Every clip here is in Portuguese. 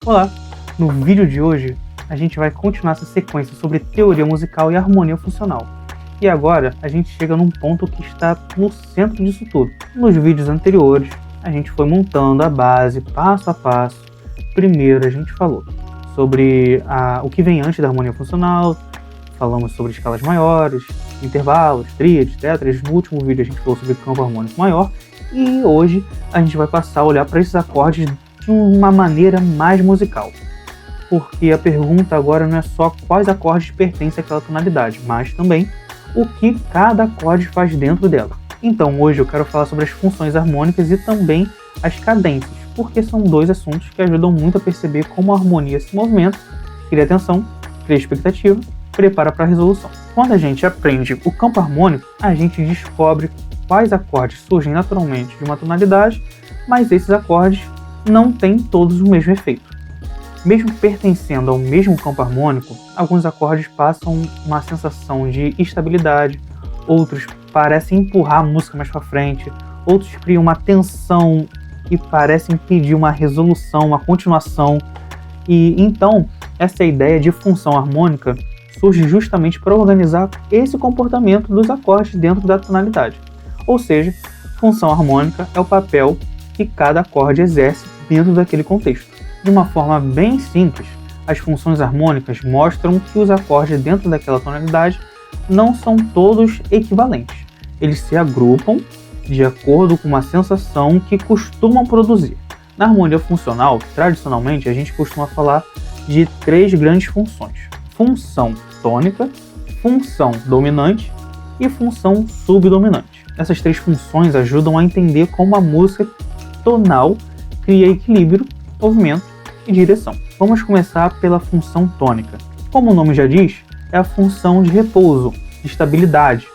Olá! No vídeo de hoje, a gente vai continuar essa sequência sobre teoria musical e harmonia funcional. E agora, a gente chega num ponto que está no centro disso tudo. Nos vídeos anteriores, a gente foi montando a base, passo a passo. Primeiro, a gente falou sobre o que vem antes da harmonia funcional, falamos sobre escalas maiores, intervalos, tríades, tétras. No último vídeo, a gente falou sobre campo harmônico maior. E hoje, a gente vai passar a olhar para esses acordes de uma maneira mais musical, porque a pergunta agora não é só quais acordes pertencem àquela tonalidade, mas também o que cada acorde faz dentro dela. Então hoje eu quero falar sobre as funções harmônicas e também as cadências, porque são dois assuntos que ajudam muito a perceber como a harmonia se movimenta, cria atenção, cria expectativa, prepara para a resolução. Quando a gente aprende o campo harmônico, a gente descobre quais acordes surgem naturalmente de uma tonalidade, mas esses acordes não têm todos o mesmo efeito. Mesmo pertencendo ao mesmo campo harmônico, alguns acordes passam uma sensação de estabilidade, outros parecem empurrar a música mais para frente, outros criam uma tensão e parecem pedir uma resolução, uma continuação. E então, essa ideia de função harmônica surge justamente para organizar esse comportamento dos acordes dentro da tonalidade. Ou seja, função harmônica é o papel que cada acorde exerce dentro daquele contexto. De uma forma bem simples, as funções harmônicas mostram que os acordes dentro daquela tonalidade não são todos equivalentes. Eles se agrupam de acordo com uma sensação que costumam produzir. Na harmonia funcional, tradicionalmente, a gente costuma falar de três grandes funções: função tônica, função dominante e função subdominante. Essas três funções ajudam a entender como a música tonal cria equilíbrio, movimento e direção. Vamos começar pela função tônica. Como o nome já diz, é a função de repouso, de estabilidade,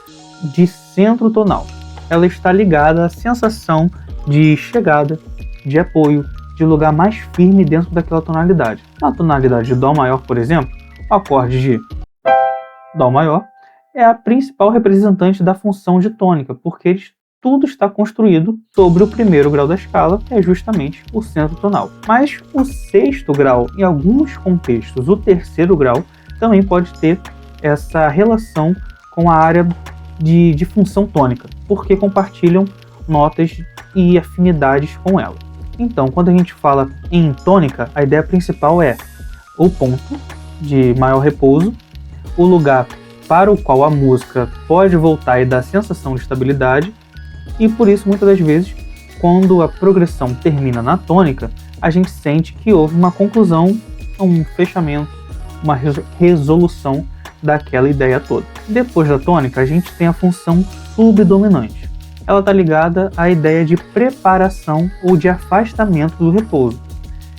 de centro tonal. Ela está ligada à sensação de chegada, de apoio, de lugar mais firme dentro daquela tonalidade. Na tonalidade de Dó maior, por exemplo, o acorde de Dó maior é a principal representante da função de tônica, porque tudo está construído sobre o primeiro grau da escala, que é justamente o centro tonal. Mas o sexto grau, em alguns contextos, o terceiro grau, também pode ter essa relação com a área de função tônica, porque compartilham notas e afinidades com ela. Então, quando a gente fala em tônica, a ideia principal é o ponto de maior repouso, o lugar para o qual a música pode voltar e dar sensação de estabilidade. E por isso, muitas das vezes, quando a progressão termina na tônica, a gente sente que houve uma conclusão, um fechamento, uma resolução daquela ideia toda. Depois da tônica, a gente tem a função subdominante. Ela está ligada à ideia de preparação ou de afastamento do repouso.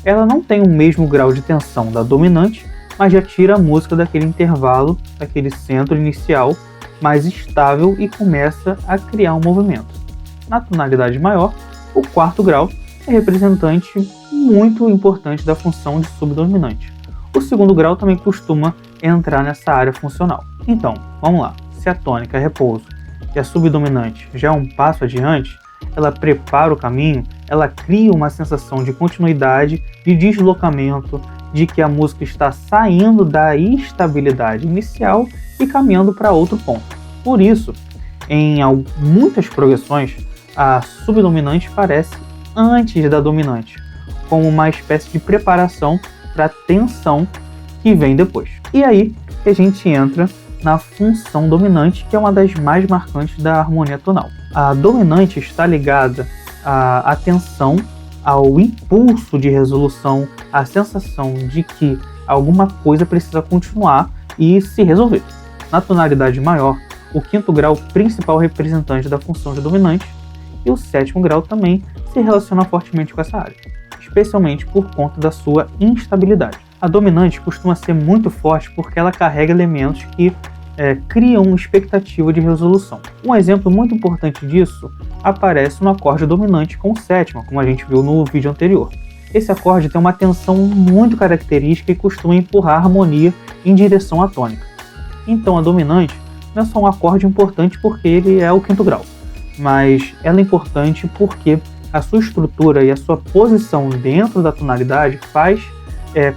Ela não tem o mesmo grau de tensão da dominante, mas já tira a música daquele intervalo, daquele centro inicial mais estável e começa a criar um movimento. Na tonalidade maior, o quarto grau é representante muito importante da função de subdominante. O segundo grau também costuma entrar nessa área funcional. Então, vamos lá. Se a tônica é repouso e a subdominante já é um passo adiante, ela prepara o caminho, ela cria uma sensação de continuidade, de deslocamento, de que a música está saindo da estabilidade inicial e caminhando para outro ponto. Por isso, em muitas progressões, a subdominante aparece antes da dominante, como uma espécie de preparação para a tensão que vem depois. E aí que a gente entra na função dominante, que é uma das mais marcantes da harmonia tonal. A dominante está ligada à atenção, ao impulso de resolução, à sensação de que alguma coisa precisa continuar e se resolver. Na tonalidade maior, o quinto grau principal representante da função de dominante, e o sétimo grau também se relaciona fortemente com essa área, especialmente por conta da sua instabilidade. A dominante costuma ser muito forte porque ela carrega elementos que criam expectativa de resolução. Um exemplo muito importante disso aparece no acorde dominante com sétima, como a gente viu no vídeo anterior. Esse acorde tem uma tensão muito característica e costuma empurrar a harmonia em direção à tônica. Então a dominante não é só um acorde importante porque ele é o quinto grau, mas ela é importante porque a sua estrutura e a sua posição dentro da tonalidade faz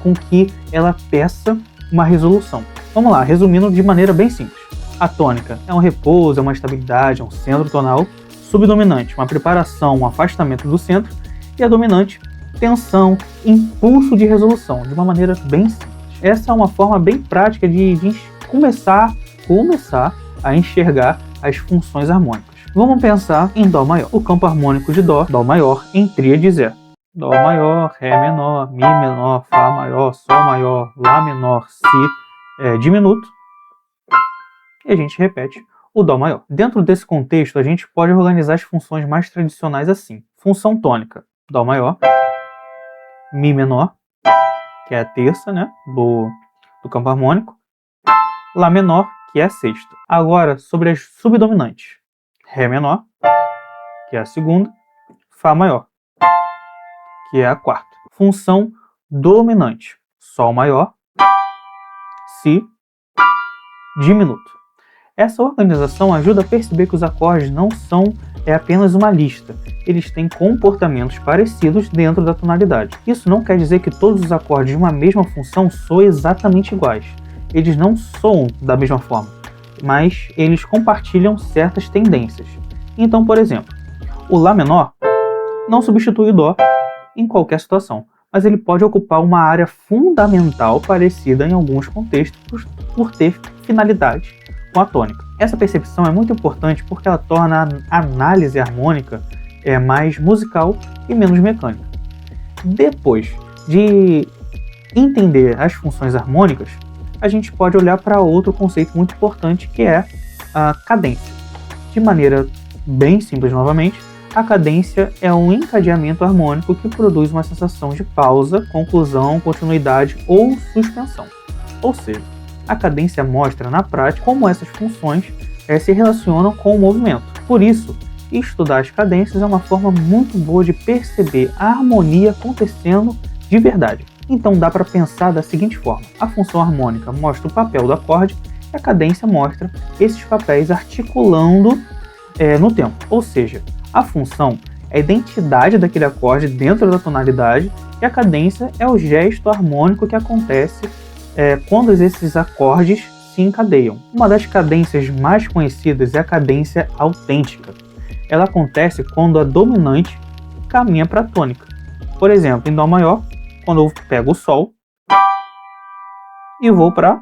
com que ela peça uma resolução. Vamos lá, resumindo de maneira bem simples. A tônica é um repouso, é uma estabilidade, é um centro tonal. Subdominante, uma preparação, um afastamento do centro. E a dominante, tensão, impulso de resolução, de uma maneira bem simples. Essa é uma forma bem prática de começar a enxergar as funções harmônicas. Vamos pensar em Dó maior. O campo harmônico de Dó maior, em tríades é Dó maior, Ré menor, Mi menor, Fá maior, Sol maior, Lá menor, Si diminuto. E a gente repete o Dó maior. Dentro desse contexto, a gente pode organizar as funções mais tradicionais assim. Função tônica, Dó maior, Mi menor, que é a terça, né, do campo harmônico, Lá menor, que é a sexta. Agora, sobre as subdominantes. Ré menor, que é a segunda, Fá maior, que é a quarta. Função dominante. Sol maior, Si diminuto. Essa organização ajuda a perceber que os acordes não são apenas uma lista. Eles têm comportamentos parecidos dentro da tonalidade. Isso não quer dizer que todos os acordes de uma mesma função soem exatamente iguais. Eles não soam da mesma forma, mas eles compartilham certas tendências. Então, por exemplo, o Lá menor não substitui o Dó em qualquer situação, mas ele pode ocupar uma área fundamental parecida em alguns contextos por ter finalidade com a tônica. Essa percepção é muito importante porque ela torna a análise harmônica mais musical e menos mecânica. Depois de entender as funções harmônicas, a gente pode olhar para outro conceito muito importante, que é a cadência. De maneira bem simples novamente, a cadência é um encadeamento harmônico que produz uma sensação de pausa, conclusão, continuidade ou suspensão. Ou seja, a cadência mostra na prática como essas funções se relacionam com o movimento. Por isso, estudar as cadências é uma forma muito boa de perceber a harmonia acontecendo de verdade. Então dá para pensar da seguinte forma: a função harmônica mostra o papel do acorde e a cadência mostra esses papéis articulando no tempo. Ou seja, a função é a identidade daquele acorde dentro da tonalidade e a cadência é o gesto harmônico que acontece quando esses acordes se encadeiam. Uma das cadências mais conhecidas é a cadência autêntica. Ela acontece quando a dominante caminha para a tônica. Por exemplo, em Dó maior, quando eu pego o Sol e vou para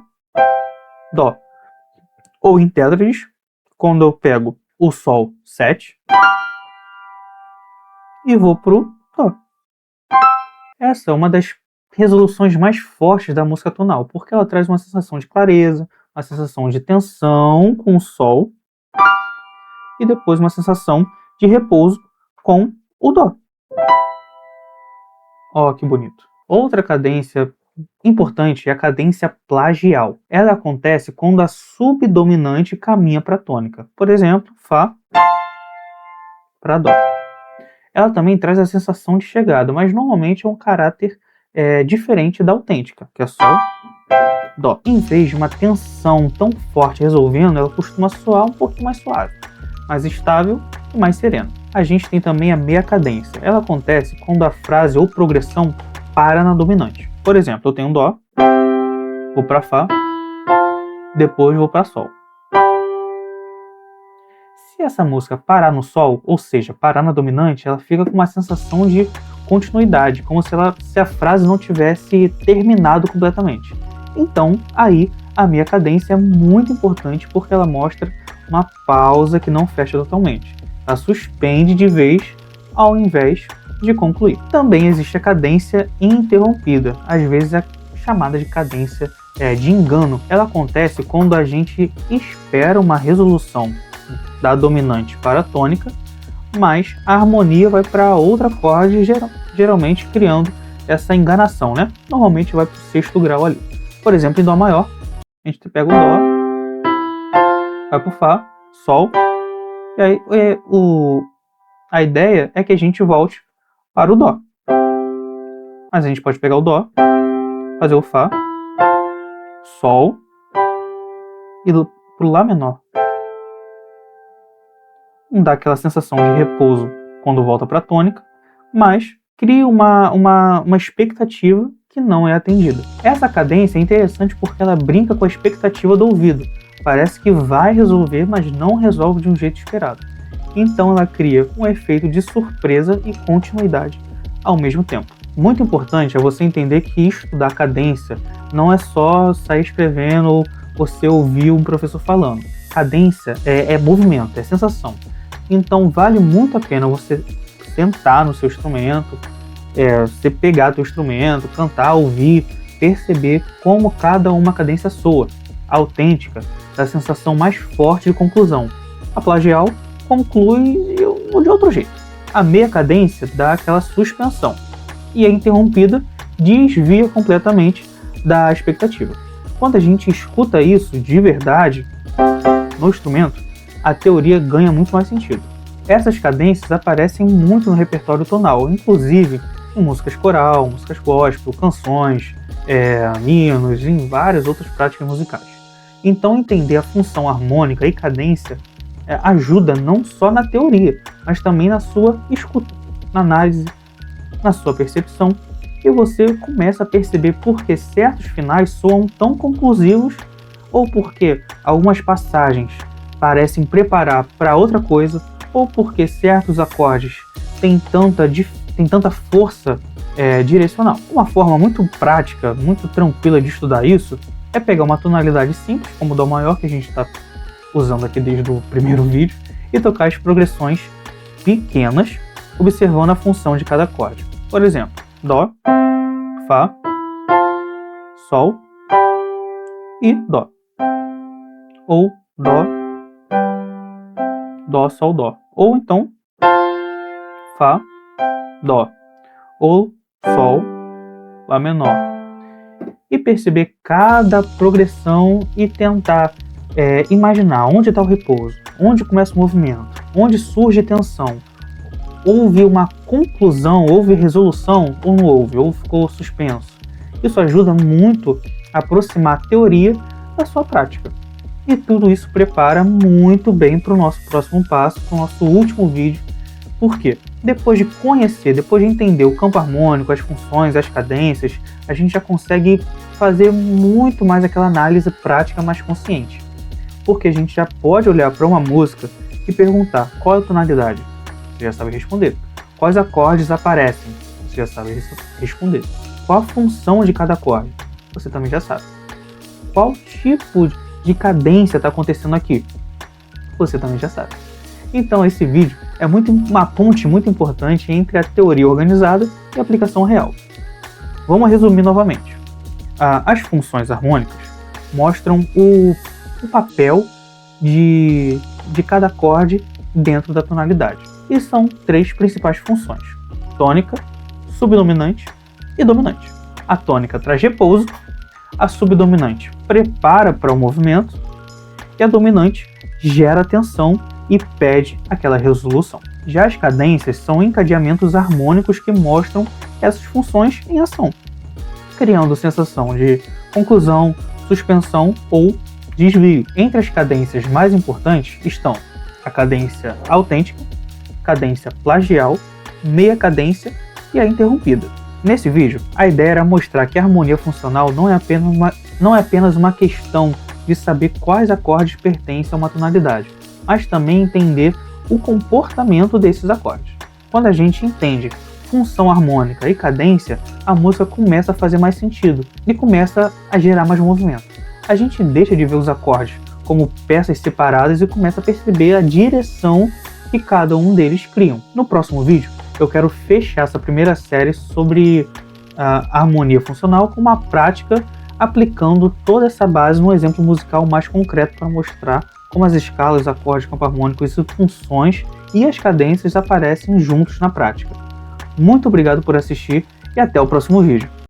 Dó. Ou em tétrades, quando eu pego o Sol 7 e vou para o Dó. Essa é uma das resoluções mais fortes da música tonal, porque ela traz uma sensação de clareza, uma sensação de tensão com o Sol e depois uma sensação de repouso com o Dó. Ó, que bonito. Outra cadência importante é a cadência plagial. Ela acontece quando a subdominante caminha para a tônica. Por exemplo, Fá para Dó. Ela também traz a sensação de chegada, mas normalmente é um caráter diferente da autêntica, que é Sol, Dó. Em vez de uma tensão tão forte resolvendo, ela costuma soar um pouquinho mais suave, mais estável e mais serena. A gente tem também a meia cadência. Ela acontece quando a frase ou progressão para na dominante. Por exemplo, eu tenho Dó, vou para Fá, depois vou para Sol. Se essa música parar no Sol, ou seja, parar na dominante, ela fica com uma sensação de continuidade, como se a frase não tivesse terminado completamente. Então, aí, a meia cadência é muito importante porque ela mostra uma pausa que não fecha totalmente. Ela suspende de vez ao invés de concluir. Também existe a cadência interrompida, às vezes é chamada de cadência de engano. Ela acontece quando a gente espera uma resolução da dominante para a tônica, mas a harmonia vai para outro acorde, geralmente criando essa enganação, né? Normalmente vai para o sexto grau ali. Por exemplo, em Dó maior, a gente pega o Dó, vai para o Fá, Sol, e aí a ideia é que a gente volte para o Dó. Mas a gente pode pegar o Dó, fazer o Fá, Sol e para o Lá menor. Não dá aquela sensação de repouso quando volta para a tônica, mas cria uma expectativa que não é atendida. Essa cadência é interessante porque ela brinca com a expectativa do ouvido. Parece que vai resolver, mas não resolve de um jeito esperado. Então ela cria um efeito de surpresa e continuidade ao mesmo tempo. Muito importante é você entender que estudar cadência não é só sair escrevendo ou você ouvir um professor falando. Cadência é movimento, é sensação. Então vale muito a pena você sentar no seu instrumento, você pegar seu instrumento, cantar, ouvir, perceber como cada uma cadência soa. A autêntica dá a sensação mais forte de conclusão. A plagial conclui de outro jeito. A meia cadência dá aquela suspensão. E a interrompida desvia completamente da expectativa. Quando a gente escuta isso de verdade no instrumento, a teoria ganha muito mais sentido. Essas cadências aparecem muito no repertório tonal, inclusive em músicas coral, músicas gospel, canções, hinos, em várias outras práticas musicais. Então entender a função harmônica e cadência ajuda não só na teoria, mas também na sua escuta, na análise, na sua percepção, e você começa a perceber por que certos finais soam tão conclusivos ou porque algumas passagens parecem preparar para outra coisa, ou porque certos acordes têm tanta força direcional. Uma forma muito prática, muito tranquila de estudar isso é pegar uma tonalidade simples, como o Dó maior, que a gente está usando aqui desde o primeiro vídeo, e tocar as progressões pequenas, observando a função de cada acorde. Por exemplo, Dó, Fá, Sol e Dó. Ou Dó, Dó, Sol, Dó. Ou então Fá, Dó. Ou Sol, Lá menor. E perceber cada progressão e tentar imaginar onde está o repouso, onde começa o movimento, onde surge a tensão. Houve uma conclusão, houve resolução ou não houve, ou ficou suspenso. Isso ajuda muito a aproximar a teoria da sua prática. E tudo isso prepara muito bem para o nosso próximo passo, para o nosso último vídeo. Por quê? Depois de conhecer, depois de entender o campo harmônico, as funções, as cadências, a gente já consegue fazer muito mais aquela análise prática mais consciente. Porque a gente já pode olhar para uma música e perguntar qual é a tonalidade. Você já sabe responder. Quais acordes aparecem? Você já sabe responder. Qual a função de cada acorde? Você também já sabe. Qual tipo de cadência está acontecendo aqui? Você também já sabe. Então esse vídeo é uma ponte muito importante entre a teoria organizada e a aplicação real. Vamos resumir novamente. As funções harmônicas mostram o papel de cada acorde dentro da tonalidade. E são 3 principais funções: tônica, subdominante e dominante. A tônica traz repouso, a subdominante prepara para o movimento e a dominante gera tensão e pede aquela resolução. Já as cadências são encadeamentos harmônicos que mostram essas funções em ação, criando sensação de conclusão, suspensão ou desvio. Entre as cadências mais importantes estão a cadência autêntica, cadência plagial, meia cadência e a interrompida. Nesse vídeo, a ideia era mostrar que a harmonia funcional não é apenas uma questão de saber quais acordes pertencem a uma tonalidade, mas também entender o comportamento desses acordes. Quando a gente entende função harmônica e cadência, a música começa a fazer mais sentido e começa a gerar mais movimento. A gente deixa de ver os acordes como peças separadas e começa a perceber a direção que cada um deles criam. No próximo vídeo, eu quero fechar essa primeira série sobre a harmonia funcional com uma prática aplicando toda essa base num exemplo musical mais concreto para mostrar como as escalas, acordes, campo harmônico e suas funções e as cadências aparecem juntos na prática. Muito obrigado por assistir e até o próximo vídeo.